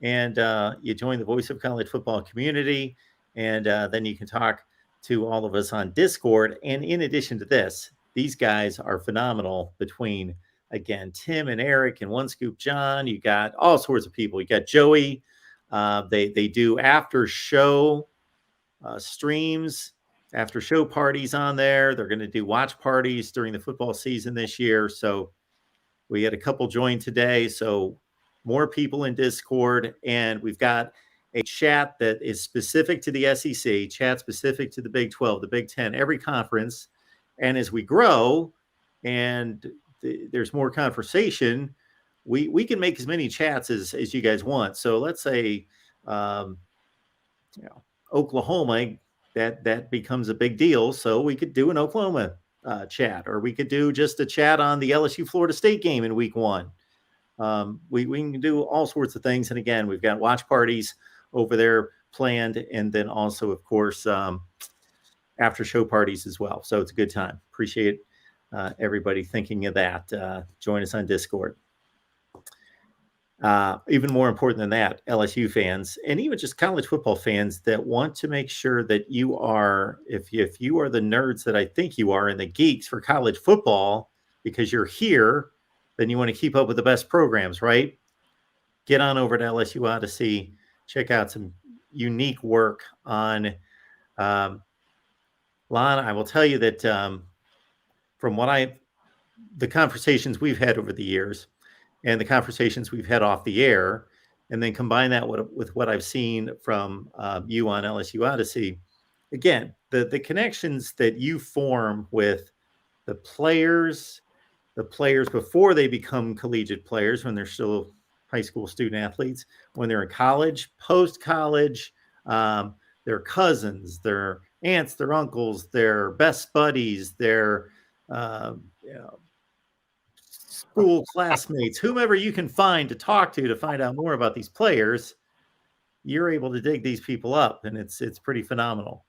and you join the Voice of College Football community. And then you can talk to all of us on Discord. And in addition to this, these guys are phenomenal between, again, Tim and Eric and One Scoop John. You got all sorts of people. You got Joey. They do after show streams, after show parties on there. They're going to do watch parties during the football season this year. So we had a couple join today. So more people in Discord, and we've got a chat that is specific to the SEC, chat specific to the Big 12, the Big 10, every conference. And as we grow and there's more conversation, we can make as many chats as you guys want. So let's say, Oklahoma, that becomes a big deal. So we could do an Oklahoma chat, or we could do just a chat on the LSU Florida State game in week 1. We can do all sorts of things. And again, we've got watch parties over there planned. And then also, of course, after show parties as well. So it's a good time. Appreciate everybody thinking of that. Join us on Discord. Even more important than that, LSU fans, and even just college football fans that want to make sure that you are, if you are the nerds that I think you are and the geeks for college football, because you're here, then you want to keep up with the best programs, right? Get on over to LSU Odyssey, check out some unique work on Lon. I will tell you that from the conversations we've had over the years, and the conversations we've had off the air, and then combine that with what I've seen from you on LSU Odyssey. Again, the connections that you form with the players before they become collegiate players, when they're still high school student athletes, when they're in college, post-college, their cousins, their aunts, their uncles, their best buddies, their school classmates, whomever you can find to talk to find out more about these players. you're able to dig these people up, and it's pretty phenomenal.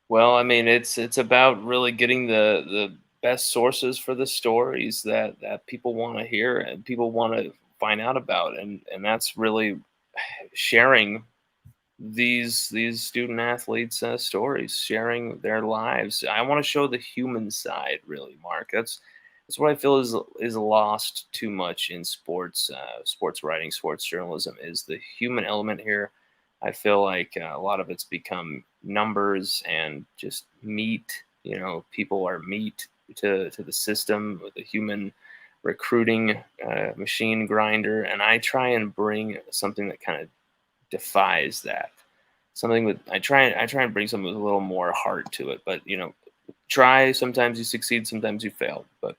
Well, I mean, it's about really getting the best sources for the stories that people want to hear and people want to find out about, and that's really sharing these student athletes' stories, sharing their lives. I want to show the human side, really, Mark. That's what I feel is lost too much in sports, sports writing, sports journalism, is the human element here. I feel like a lot of it's become numbers and just meat. You know, people are meat to the system, with the human recruiting machine grinder, and I try and bring something that kind of defies that. Something with I try and bring something with a little more heart to it. But try. Sometimes you succeed, sometimes you fail. But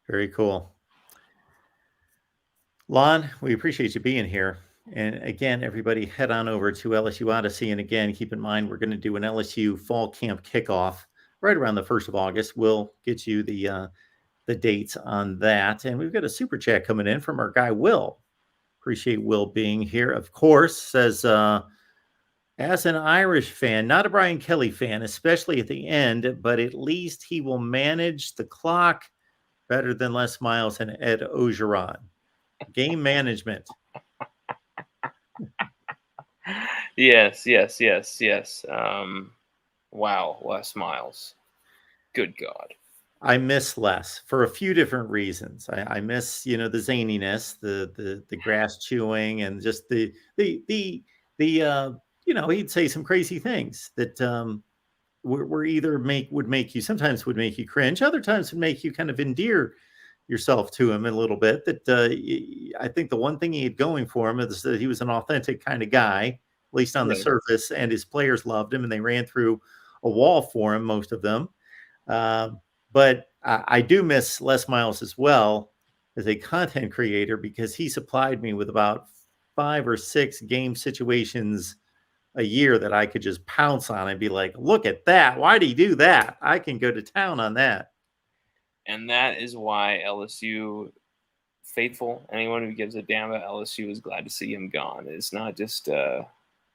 Very cool. Lon, we appreciate you being here. And again, everybody head on over to LSU Odyssey. And again, keep in mind, we're going to do an LSU fall camp kickoff right around the 1st of August. We'll get you the dates on that. And we've got a super chat coming in from our guy, Will. Appreciate Will being here. Of course, says, as an Irish fan, not a Brian Kelly fan, especially at the end, but at least he will manage the clock better than Les Miles and Ed Ogeron. Game management. yes, yes, yes, yes. Wow, Les Miles. Good God. I miss Les for a few different reasons. I miss, the zaniness, the grass chewing, and just the he'd say some crazy things that were either sometimes would make you cringe, other times would make you kind of endear yourself to him a little bit. That I think the one thing he had going for him is that he was an authentic kind of guy, at least on the Right. surface, and his players loved him and they ran through a wall for him, most of them. Uh, but I do miss Les Miles as well as a content creator, because he supplied me with about 5 or 6 game situations a year that I could just pounce on and be like, look at that. Why did he do that? I can go to town on that. And that is why LSU faithful, anyone who gives a damn about LSU, is glad to see him gone. It's not just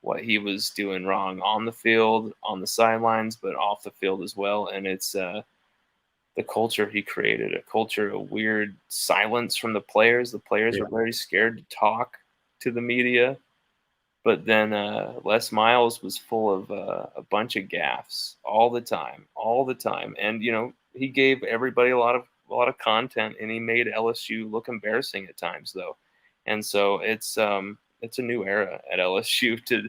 what he was doing wrong on the field, on the sidelines, but off the field as well. And it's the culture he created, a culture of weird silence from the players. The players Yeah. were very scared to talk to the media. But then Les Miles was full of a bunch of gaffes all the time. And he gave everybody a lot of content, and he made LSU look embarrassing at times, though. And so it's a new era at LSU. To,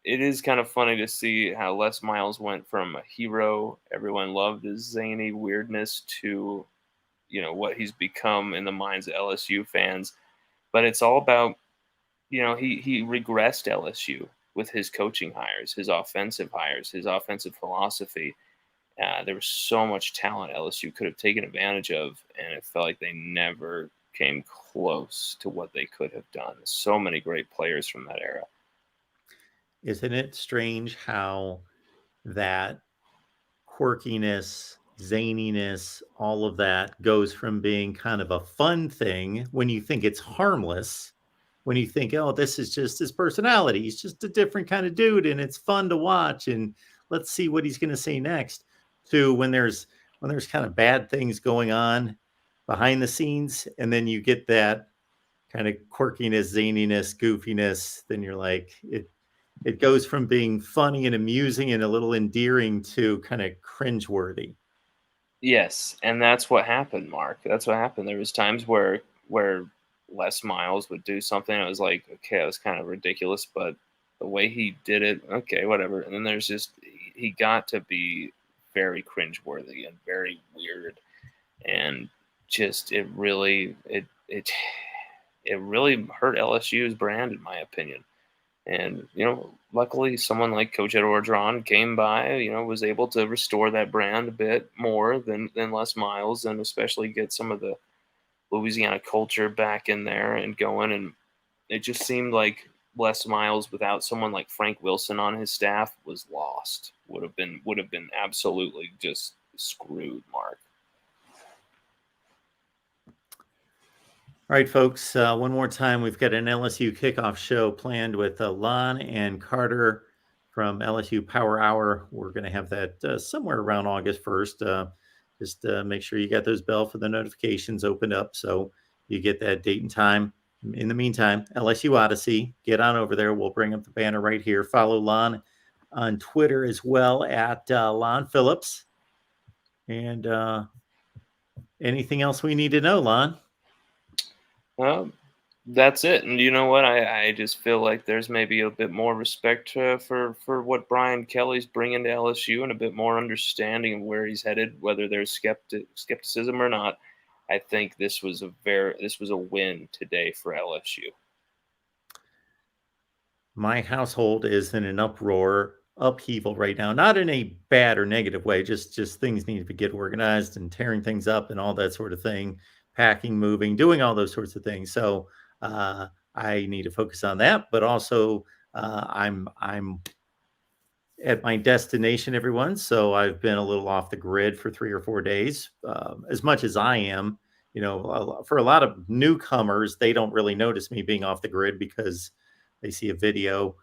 it is kind of funny to see how Les Miles went from a hero, everyone loved his zany weirdness, to what he's become in the minds of LSU fans. But it's all about, he regressed LSU with his coaching hires, his offensive hires, his offensive philosophy. There was so much talent LSU could have taken advantage of, and it felt like they never came close to what they could have done. So many great players from that era. Isn't it strange how that quirkiness, zaniness, all of that goes from being kind of a fun thing when you think it's harmless, when you think, oh, this is just his personality. He's just a different kind of dude and it's fun to watch. And let's see what he's going to say next. To when there's kind of bad things going on behind the scenes, and then you get that kind of quirkiness, zaniness, goofiness, then you're like, it goes from being funny and amusing and a little endearing to kind of cringeworthy. Yes, and that's what happened, Mark. That's what happened. There was times where Les Miles would do something. It was like, okay, it was kind of ridiculous, but the way he did it, okay, whatever. And then there's just, he got to be very cringeworthy and very weird, and just it really hurt LSU's brand, in my opinion. And luckily, someone like Coach Ed Orgeron came by, was able to restore that brand a bit more than Les Miles, and especially get some of the Louisiana culture back in there and going. And it just seemed like Les Miles, without someone like Frank Wilson on his staff, was lost. Would have been absolutely just screwed, Mark. All right, folks, one more time. We've got an LSU kickoff show planned with Lon and Carter from LSU Power Hour. We're going to have that somewhere around August 1st. Just make sure you got those bell for the notifications opened up so you get that date and time. In the meantime, LSU Odyssey, get on over there. We'll bring up the banner right here. Follow Lon on Twitter as well at Lon Phillips. And anything else we need to know, Lon? That's it. And you know what? I just feel like there's maybe a bit more respect for what Brian Kelly's bringing to LSU and a bit more understanding of where he's headed, whether there's skepticism or not. I think this was a win today for LSU. My household is in an upheaval right now, not in a bad or negative way, just things need to get organized and tearing things up and all that sort of thing, packing, moving, doing all those sorts of things. So I need to focus on that, but also I'm at my destination, everyone. So I've been a little off the grid for 3 or 4 days, as much as I am. For a lot of newcomers, they don't really notice me being off the grid because they see a video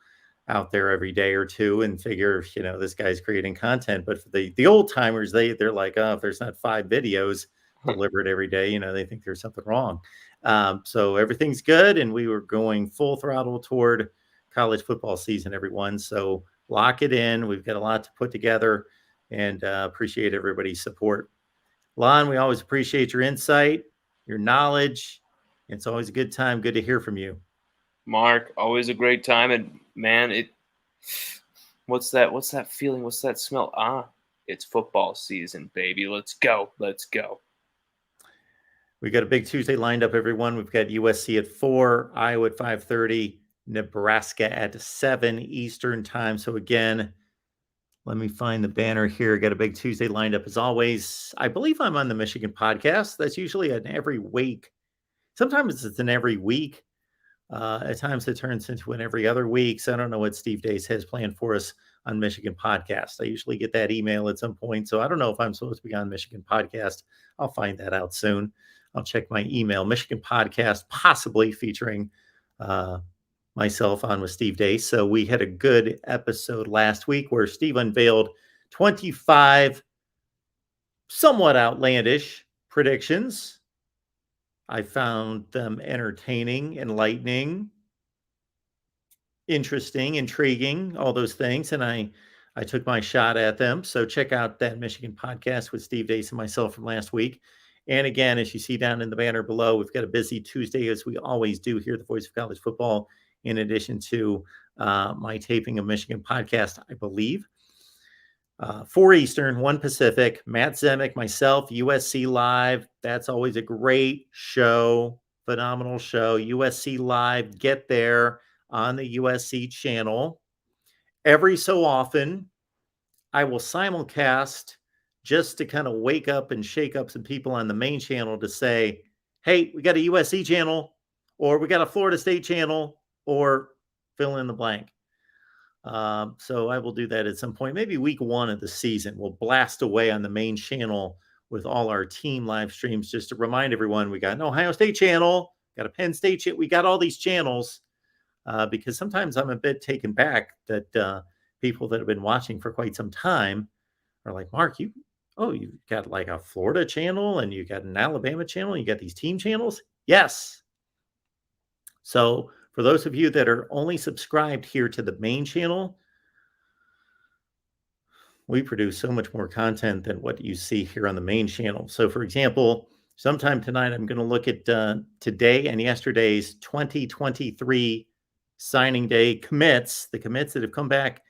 out there every day or two and figure, this guy's creating content. But for the old timers, they're like, oh, if there's not 5 videos delivered every day, they think there's something wrong. So everything's good, and we were going full throttle toward college football season, everyone. So lock it in. We've got a lot to put together, and appreciate everybody's support. Lon, we always appreciate your insight, your knowledge. It's always a good time. Good to hear from you. Mark, always a great time. And man, what's that feeling? What's that smell? It's football season, baby. Let's go. We got a big Tuesday lined up, everyone. We've got USC at 4, Iowa at 5:30, Nebraska at 7 Eastern time. So again, let me find the banner here. Got a big Tuesday lined up as always. I believe I'm on the Michigan podcast. That's usually an every week. Sometimes it's an every week. At times it turns into an every other week. So I don't know what Steve Dace has planned for us on Michigan podcast. I usually get that email at some point. So I don't know if I'm supposed to be on Michigan podcast. I'll find that out soon. I'll check my email. Michigan podcast, possibly featuring myself on with Steve Dace. So we had a good episode last week where Steve unveiled 25 somewhat outlandish predictions. I found them entertaining, enlightening, interesting, intriguing, all those things. And I took my shot at them. So check out that Michigan podcast with Steve Dace and myself from last week. And again, as you see down in the banner below, we've got a busy Tuesday, as we always do here at the Voice of College Football, in addition to my taping of Michigan podcast, I believe. 4 Eastern, 1 Pacific, Matt Zemek, myself, USC Live. That's always a great show, phenomenal show. USC Live, get there on the USC channel. Every so often, I will simulcast just to kind of wake up and shake up some people on the main channel to say, hey, we got a USC channel, or we got a Florida State channel, or fill in the blank. So I will do that at some point, maybe week 1 of the season. We'll blast away on the main channel with all our team live streams, just to remind everyone we got an Ohio State channel, got a Penn State channel. We got all these channels because sometimes I'm a bit taken back that people that have been watching for quite some time are like, Mark, you've got like a Florida channel and you got an Alabama channel. You got these team channels. Yes. So for those of you that are only subscribed here to the main channel, we produce so much more content than what you see here on the main channel. So for example, sometime tonight, I'm going to look at today and yesterday's 2023 signing day commits, the commits that have come back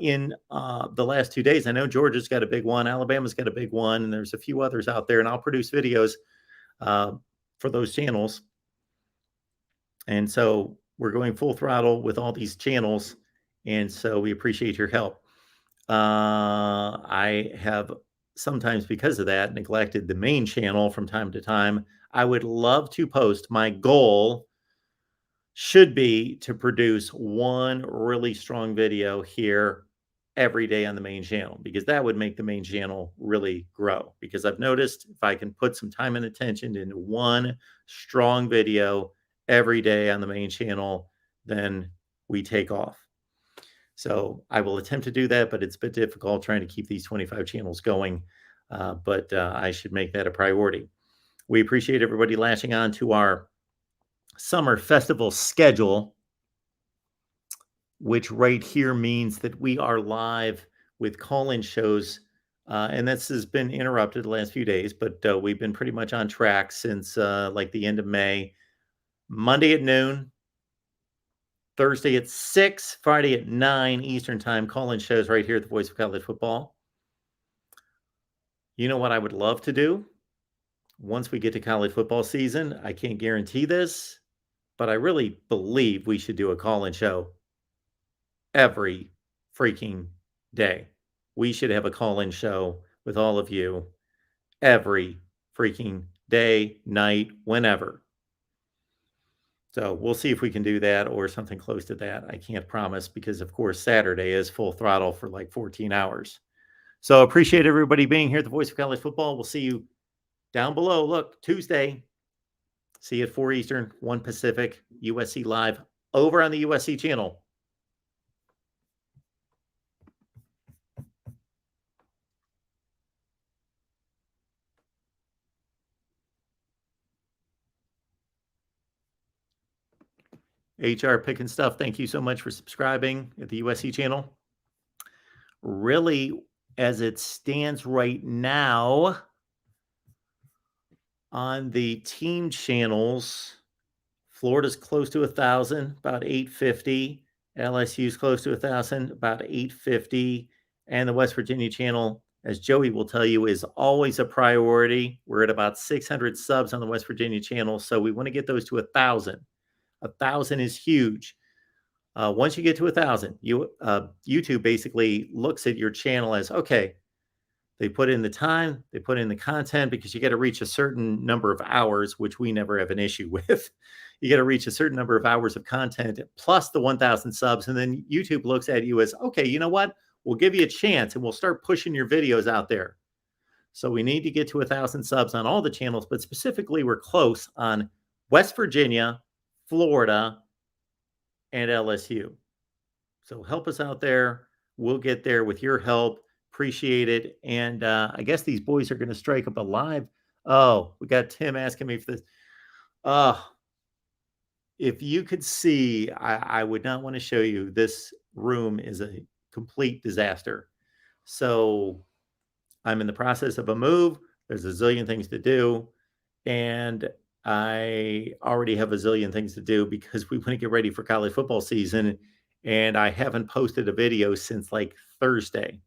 in the last 2 days. I know Georgia's got a big one. Alabama's got a big one. And there's a few others out there. And I'll produce videos for those channels. And so we're going full throttle with all these channels. And so we appreciate your help. I have sometimes, because of that, neglected the main channel from time to time. I would love to post. My goal should be to produce one really strong video here every day on the main channel, because that would make the main channel really grow. Because I've noticed if I can put some time and attention into one strong video every day on the main channel, then we take off. So I will attempt to do that, but it's a bit difficult trying to keep these 25 channels going. But I should make that a priority. We appreciate everybody latching on to our summer festival schedule, which right here means that we are live with call-in shows. And this has been interrupted the last few days, but we've been pretty much on track since like the end of May. Monday at noon, Thursday at 6, Friday at 9 Eastern time, call-in shows right here at the Voice of College Football. You know what I would love to do? Once we get to college football season, I can't guarantee this, but I really believe we should do a call-in show every freaking day. We should have a call-in show with all of you every freaking day, night, whenever. So we'll see if we can do that or something close to that. I can't promise because, of course, Saturday is full throttle for like 14 hours. So appreciate everybody being here at the Voice of College Football. We'll see you down below. Look, Tuesday. See you at 4 Eastern, 1 Pacific, USC Live over on the USC channel. HR Picking Stuff, thank you so much for subscribing at the USC channel. Really, as it stands right now on the team channels, Florida's close to 1,000, about 850. LSU's close to 1,000, about 850. And the West Virginia channel, as Joey will tell you, is always a priority. We're at about 600 subs on the West Virginia channel, so we want to get those to 1,000. 1,000 is huge. Once you get to 1,000, YouTube basically looks at your channel as, okay, they put in the time, they put in the content, because you got to reach a certain number of hours, which we never have an issue with. You got to reach a certain number of hours of content plus the 1,000 subs. And then YouTube looks at you as, okay, you know what? We'll give you a chance and we'll start pushing your videos out there. So we need to get to 1,000 subs on all the channels, but specifically we're close on West Virginia, Florida, and LSU. So help us out there. We'll get there with your help. Appreciate it. And I guess these boys are going to strike up a live. Oh, we got Tim asking me for this. If you could see, I would not want to show you. This room is a complete disaster. So I'm in the process of a move. There's a zillion things to do. And I already have a zillion things to do because we want to get ready for college football season. And I haven't posted a video since like Thursday.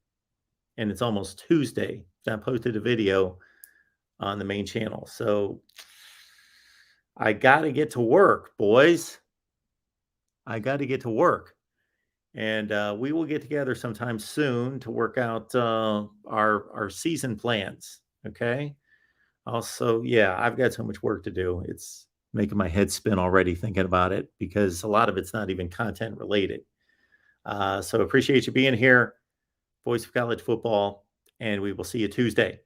And it's almost Tuesday. I posted a video on the main channel. So I got to get to work, boys. I got to get to work. And we will get together sometime soon to work out our season plans. Okay. Also, yeah, I've got so much work to do. It's making my head spin already thinking about it because a lot of it's not even content related. So appreciate you being here. Voice of College Football, and we will see you Tuesday.